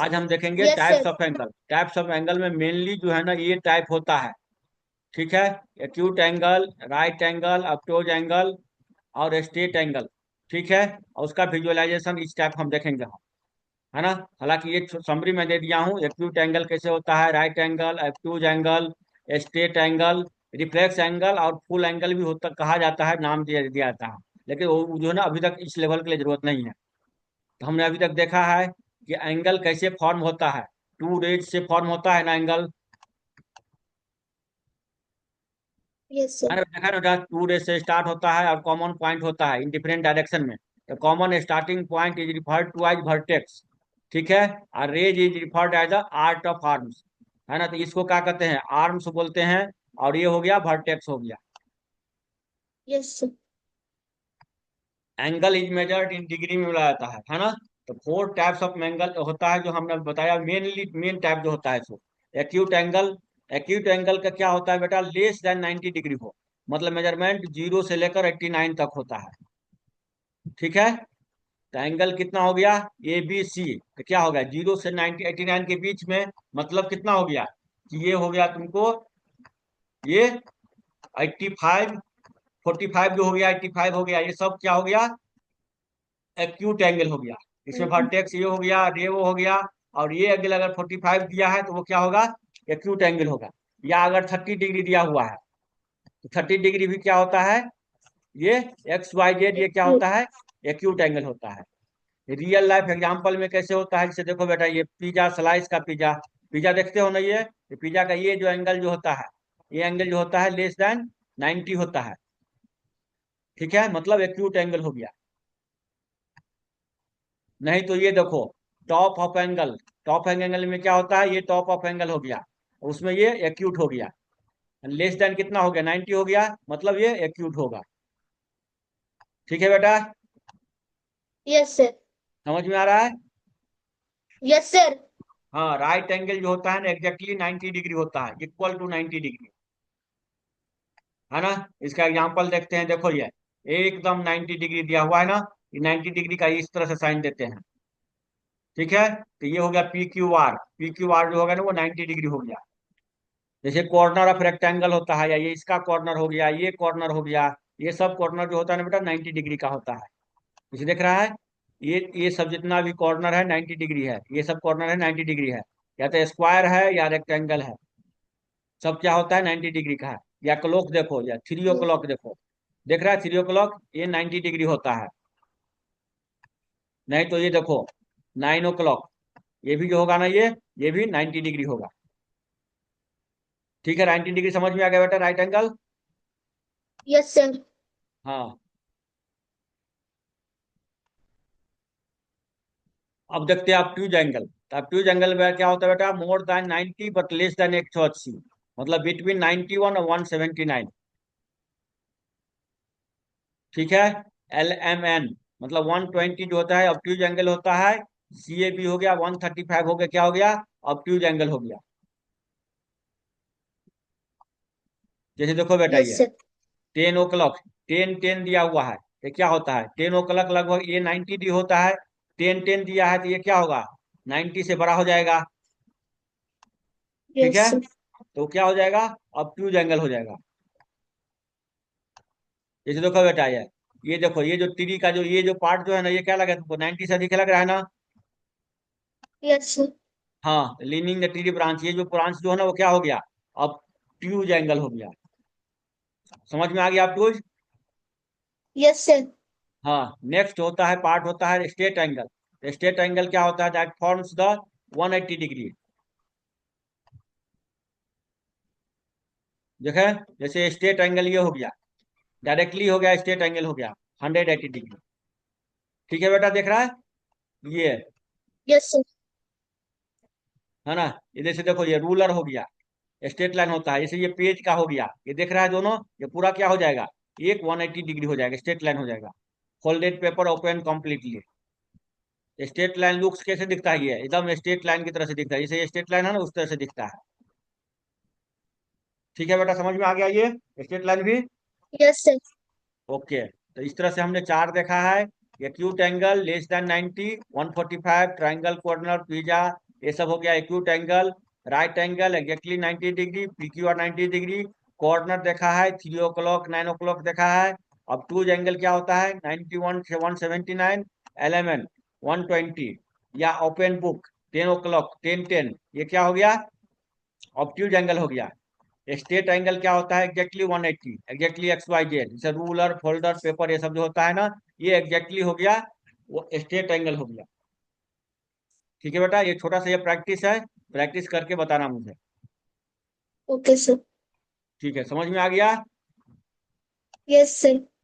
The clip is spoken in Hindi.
आज हम देखेंगे yes types sir. Of angle. Types of angle में मेनली जो है ना ये टाइप होता है। ठीक है। Acute angle, right angle, approach angle और स्ट्रेट एंगल। ठीक है। और उसका विजुअलाइजेशन इस टाइप हम देखेंगे हम, है ना। हालांकि ये समरी में दे दिया हूँ, एक्यूट एंगल कैसे होता है, right angle, acute angle, straight angle, reflex angle और फुल एंगल भी होता कहा जाता है, नाम दिया दिया जाता है। लेकिन वो जो है ना अभी तक इस लेवल के लिए जरूरत नहीं है। तो हमने अभी तक देखा है कि एंगल कैसे फॉर्म होता है। टू रेज से फॉर्म होता है ना एंगल, यस है सर। ना। देखा ना, टू रेज से स्टार्ट होता है और कॉमन पॉइंट होता है इन डिफरेंट डायरेक्शन में। The common starting point is referred to as vertex. ठीक है। और rays is referred as the art of arms, है ना। तो इसको क्या कहते हैं, आर्म्स बोलते हैं। और ये हो गया वर्टेक्स हो गया। Yes sir. Angle is measured in degree में बोला जाता है ना। तो फोर टाइप्स ऑफ एंगल होता है जो हमने बताया, मेनली मेन टाइप जो होता है सो एक्यूट एंगल। एक्यूट एंगल का क्या होता है बेटा, लेस देन 90 डिग्री हो, मतलब मेजरमेंट 0 से लेकर 89 तक होता है। ठीक है। तो एंगल कितना हो गया, ए बी सी। तो क्या हो गया, 0 से 90 89 के बीच में, मतलब कितना हो गया कि ये हो गया तुमको, ये 85, 45 जो हो गया, 85 हो गया, ये सब क्या हो गया, एक्यूट एंगल हो गया। इसमें वर्टेक्स ये हो गया, ये वो हो गया। और ये एंगल अगर 45 दिया है तो वो क्या होगा, एक्यूट एंगल होगा। या अगर 30 डिग्री दिया हुआ है तो 30 डिग्री भी क्या होता है, ये एक्स वाई जेड, ये क्या होता है, एक्यूट एंगल होता है। रियल लाइफ एग्जांपल में कैसे होता है, जैसे देखो बेटा, ये पिज्जा स्लाइस का पिज्जा, पिज्जा देखते हो ना, ये पिज्जा का ये जो एंगल जो होता है, ये एंगल जो होता है लेस देन 90 होता है। ठीक है, मतलब एक्यूट एंगल हो गया। नहीं तो ये देखो, top of angle, top angle में क्या होता है, ये टॉप ऑफ एंगल हो गया, उसमें ये एक्यूट हो गया। लेस देन कितना हो गया, 90 हो गया, मतलब ये एक्यूट होगा। ठीक है बेटा, यस सर। समझ में आ रहा है। Yes sir. हाँ, राइट एंगल जो होता है ना एग्जैक्टली 90 डिग्री होता है, इक्वल टू 90 डिग्री, है ना। इसका एग्जांपल देखते हैं, देखो ये एकदम 90 डिग्री दिया हुआ है ना, ये 90 डिग्री का इस तरह से साइन देते हैं। ठीक है। तो ये हो गया P Q R, P Q R जो होगा ना वो 90 डिग्री हो गया। जैसे कॉर्नर ऑफ रेक्टेंगल होता है, या ये इसका कॉर्नर हो गया, ये कॉर्नर हो गया, ये सब कॉर्नर जो होता है ना बेटा 90 डिग्री का होता है। इसे देख रहा है, ये सब जितना भी कॉर्नर है 90 डिग्री है, ये सब कॉर्नर है 90 डिग्री है। या तो स्क्वायर है या रेक्टेंगल है, सब क्या होता है 90 डिग्री का है। या क्लॉक देखो, या थ्री ओ क्लॉक देखो, देख रहा है थ्री ओ क्लॉक, ये 90 डिग्री होता है। नहीं तो ये देखो 9 ओ क्लॉक, ये भी जो होगा ना, ये भी 90 डिग्री होगा। ठीक है, 90 डिग्री समझ में आ गया बेटा, राइट एंगल। Yes sir. हाँ। अब देखते हैं ऑब्ट्यूज एंगल। तो ऑब्ट्यूज एंगल में क्या होता है बेटा, more than 90 but less than 180, मतलब बिटवीन 91 और 179। ठीक है। एल एम एन, मतलब 120 जो होता है ऑब्ट्यूज एंगल होता है। सी ए बी हो गया, 135 हो गया, क्या हो गया, ऑब्ट्यूज एंगल हो गया। जैसे देखो बेटा, यस ये सर। 10 ओ क्लॉक, 10 10 दिया हुआ है, ये क्या होता है, 10 ओ क्लॉक लगभग ये 90 डी होता है। 10 10 दिया है तो ये क्या होगा, 90 से बड़ा हो जाएगा। ठीक यस है। सर। तो क्या हो जाएगा, ऑब्ट्यूज एंगल हो जाएगा। जैसे देखो बेटा, ये देखो, ये जो टीडी का जो ये जो पार्ट जो है ना, ये क्या लगा है तुमको, 90 से अधिक लग रहा है ना। Yes sir. हाँ, लीनिंग द टीडी ब्रांच, ये जो ब्रांच जो है ना वो क्या हो गया, ऑब्ट्यूज एंगल हो गया। समझ में आ गया ऑब्ट्यूज। Yes sir. हाँ, नेक्स्ट होता है पार्ट होता है स्टेट एंगल। स्टेट एंगल क्या होता है, दैट फॉर्म्स द 180 डिग्री। देखे, जैसे स्टेट एंगल ये हो गया, डायरेक्टली हो गया, स्टेट एंगल हो गया 180 डिग्री। ठीक है बेटा, देख रहा है ये, यस सर। है ना। ये जैसे देखो, ये रूलर हो गया, स्ट्रेट लाइन होता है, जैसे ये पेज का हो गया, ये देख रहा है दोनों, ये पूरा क्या हो जाएगा, एक 180 डिग्री हो जाएगा, स्ट्रेट लाइन हो जाएगा। Folded paper open completely. Straight line looks कैसे दिखता है, ये एकदम स्ट्रेट लाइन की तरह से दिखता है, जैसे स्ट्रेट लाइन है ना उस तरह से दिखता है। ठीक है बेटा, समझ में आ गया ये स्ट्रेट लाइन भी। Yes sir. ओके। तो इस तरह से हमने चार देखा है, acute angle less than 90, 145, triangle corner pizza, ये सब हो गया acute angle. Right angle exactly 90 degree, PQR 90 degree, corner देखा है 3 o'clock 9 o'clock देखा है। अब टूज एंगल क्या होता है 91 से 179, LMN 120, या ओपन बुक 10 o'clock 10:10, ये क्या हो गया ऑब्ट्यूज एंगल हो गया। स्टेट एंगल क्या होता है एग्जैक्टली 180, एग्जैक्टली XYZ, जैसे रूलर फोल्डर पेपर ये सब जो होता है ना, ये एग्जैक्टली हो गया, वो स्टेट एंगल हो गया। ठीक है बेटा, ये छोटा सा ये प्रैक्टिस है, प्रैक्टिस करके बताना मुझे। Okay, sir. ठीक है, समझ में आ गया? Yes, sir.